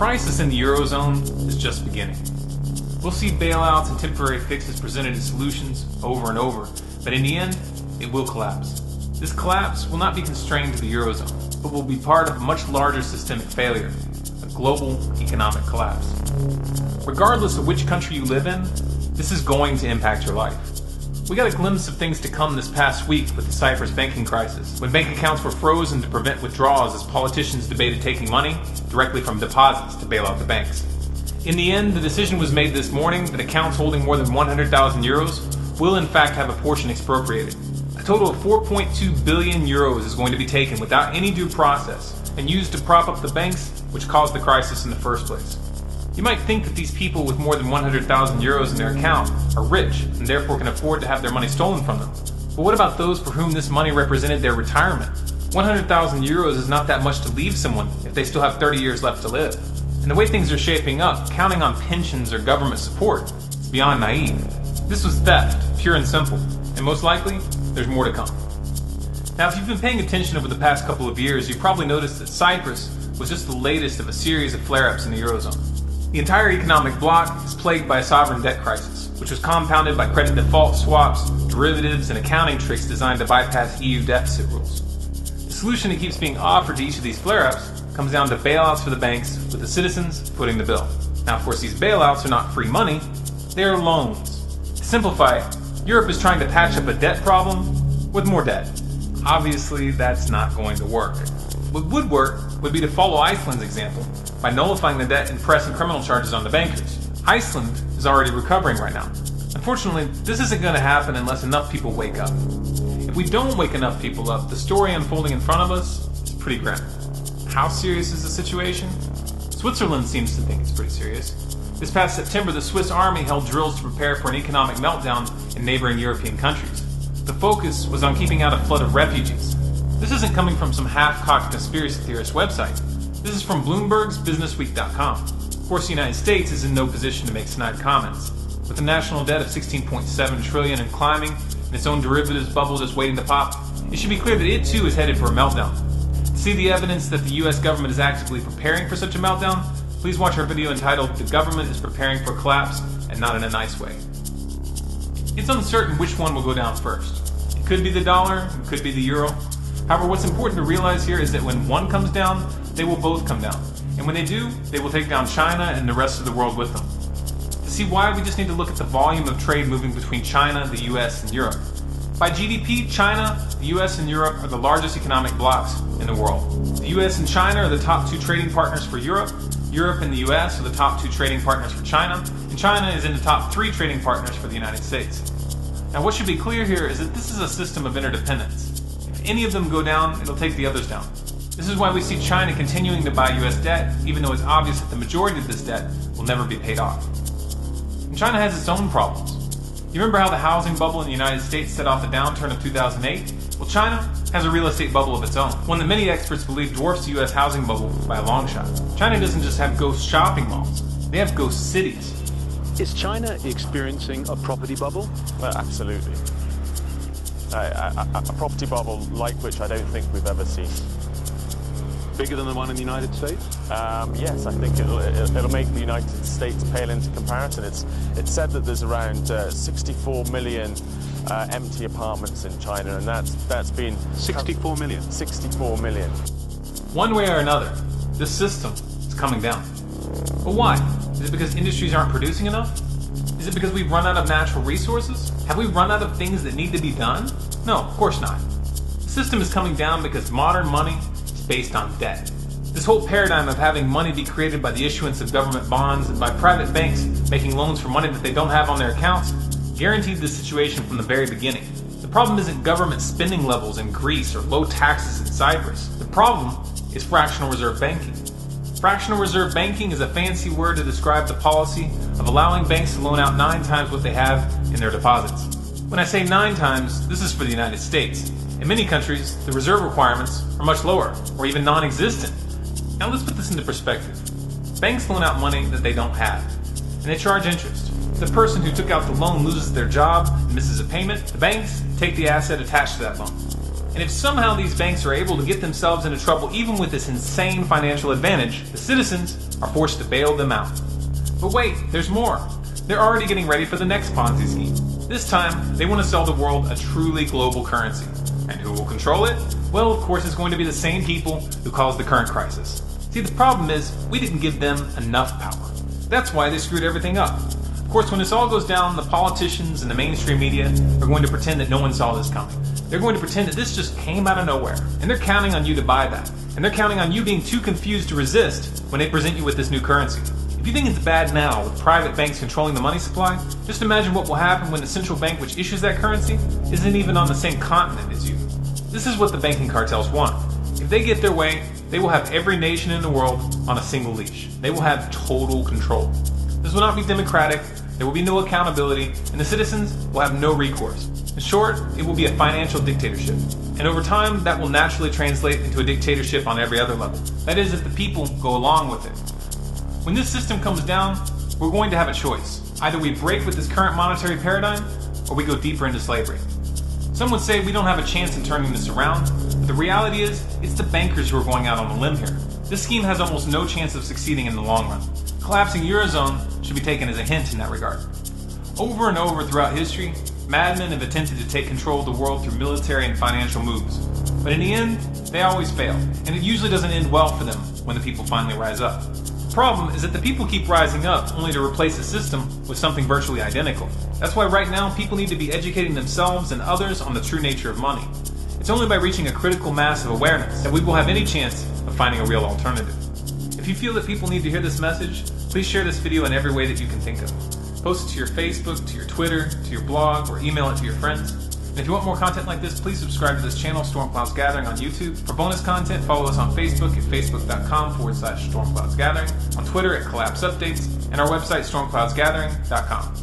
crisis in the Eurozone is just beginning. We'll see bailouts and temporary fixes presented as solutions over and over, but in the end, it will collapse. This collapse will not be constrained to the Eurozone, but will be part of a much larger systemic failure, a global economic collapse. Regardless of which country you live in, this is going to impact your life. We got a glimpse of things to come this past week with the Cyprus banking crisis, when bank accounts were frozen to prevent withdrawals as politicians debated taking money directly from deposits to bail out the banks. In the end, the decision was made this morning that accounts holding more than 100,000 euros will in fact have a portion expropriated. A total of 4.2 billion euros is going to be taken without any due process and used to prop up the banks which caused the crisis in the first place. You might think that these people with more than 100,000 euros in their account are rich and therefore can afford to have their money stolen from them. But what about those for whom this money represented their retirement? 100,000 euros is not that much to leave someone if they still have 30 years left to live. And the way things are shaping up, counting on pensions or government support is beyond naive. This was theft, pure and simple, and most likely, there's more to come. Now, if you've been paying attention over the past couple of years, you've probably noticed that Cyprus was just the latest of a series of flare-ups in the Eurozone. The entire economic bloc is plagued by a sovereign debt crisis, which was compounded by credit default swaps, derivatives, and accounting tricks designed to bypass EU deficit rules. The solution that keeps being offered to each of these flare-ups comes down to bailouts for the banks, with the citizens footing the bill. Now, of course, these bailouts are not free money, they are loans. To simplify it, Europe is trying to patch up a debt problem with more debt. Obviously, that's not going to work. What would work would be to follow Iceland's example by nullifying the debt and pressing criminal charges on the bankers. Iceland is already recovering right now. Unfortunately, this isn't going to happen unless enough people wake up. If we don't wake enough people up, the story unfolding in front of us is pretty grim. How serious is the situation? Switzerland seems to think it's pretty serious. This past September, the Swiss army held drills to prepare for an economic meltdown in neighboring European countries. The focus was on keeping out a flood of refugees. This isn't coming from some half-cocked conspiracy theorist website. This is from Bloomberg's BusinessWeek.com. Of course, the United States is in no position to make snide comments. With a national debt of $16.7 trillion and climbing, and its own derivatives bubble just waiting to pop, it should be clear that it too is headed for a meltdown. To see the evidence that the US government is actively preparing for such a meltdown, please watch our video entitled "The Government is Preparing for Collapse, and Not in a Nice Way." It's uncertain which one will go down first. It could be the dollar, it could be the euro. However, what's important to realize here is that when one comes down, they will both come down. And when they do, they will take down China and the rest of the world with them. To see why, we just need to look at the volume of trade moving between China, the US, and Europe. By GDP, China, the US, and Europe are the largest economic blocs in the world. The US and China are the top two trading partners for Europe. Europe and the US are the top two trading partners for China. And China is in the top three trading partners for the United States. Now, what should be clear here is that this is a system of interdependence. If any of them go down, it'll take the others down. This is why we see China continuing to buy US debt, even though it's obvious that the majority of this debt will never be paid off. And China has its own problems. You remember how the housing bubble in the United States set off the downturn of 2008? Well, China has a real estate bubble of its own, one that many experts believe dwarfs the US housing bubble by a long shot. China doesn't just have ghost shopping malls, they have ghost cities. Is China experiencing a property bubble? Absolutely. A property bubble like which I don't think we've ever seen. Bigger than the one in the United States? Yes, I think it'll make the United States pale into comparison. It's said that there's around 64 million empty apartments in China, and that's been 64 million. 64 million. One way or another, this system is coming down. But why? Is it because industries aren't producing enough? Is it because we've run out of natural resources? Have we run out of things that need to be done? No, of course not. The system is coming down because modern money is based on debt. This whole paradigm of having money be created by the issuance of government bonds and by private banks making loans for money that they don't have on their accounts guaranteed this situation from the very beginning. The problem isn't government spending levels in Greece or low taxes in Cyprus. The problem is fractional reserve banking. Fractional reserve banking is a fancy word to describe the policy of allowing banks to loan out 9 times what they have in their deposits. When I say 9 times, this is for the United States. In many countries, the reserve requirements are much lower, or even non-existent. Now let's put this into perspective. Banks loan out money that they don't have, and they charge interest. If the person who took out the loan loses their job and misses a payment, the banks take the asset attached to that loan. And if somehow these banks are able to get themselves into trouble even with this insane financial advantage, the citizens are forced to bail them out. But wait, there's more. They're already getting ready for the next Ponzi scheme. This time, they want to sell the world a truly global currency. And who will control it? Well, of course, it's going to be the same people who caused the current crisis. See, the problem is, we didn't give them enough power. That's why they screwed everything up. Of course, when this all goes down, the politicians and the mainstream media are going to pretend that no one saw this coming. They're going to pretend that this just came out of nowhere. And they're counting on you to buy that. And they're counting on you being too confused to resist when they present you with this new currency. If you think it's bad now with private banks controlling the money supply, just imagine what will happen when the central bank which issues that currency isn't even on the same continent as you. This is what the banking cartels want. If they get their way, they will have every nation in the world on a single leash. They will have total control. This will not be democratic, there will be no accountability, and the citizens will have no recourse. In short, it will be a financial dictatorship. And over time, that will naturally translate into a dictatorship on every other level. That is, if the people go along with it. When this system comes down, we're going to have a choice. Either we break with this current monetary paradigm, or we go deeper into slavery. Some would say we don't have a chance in turning this around, but the reality is, it's the bankers who are going out on a limb here. This scheme has almost no chance of succeeding in the long run. Collapsing Eurozone should be taken as a hint in that regard. Over and over throughout history, madmen have attempted to take control of the world through military and financial moves. But in the end, they always fail, and it usually doesn't end well for them when the people finally rise up. The problem is that the people keep rising up only to replace the system with something virtually identical. That's why right now people need to be educating themselves and others on the true nature of money. It's only by reaching a critical mass of awareness that we will have any chance of finding a real alternative. If you feel that people need to hear this message, please share this video in every way that you can think of. Post it to your Facebook, to your Twitter, to your blog, or email it to your friends. And if you want more content like this, please subscribe to this channel, Storm Clouds Gathering, on YouTube. For bonus content, follow us on Facebook at facebook.com/StormCloudsGathering, on Twitter at Collapse Updates, and our website, stormcloudsgathering.com.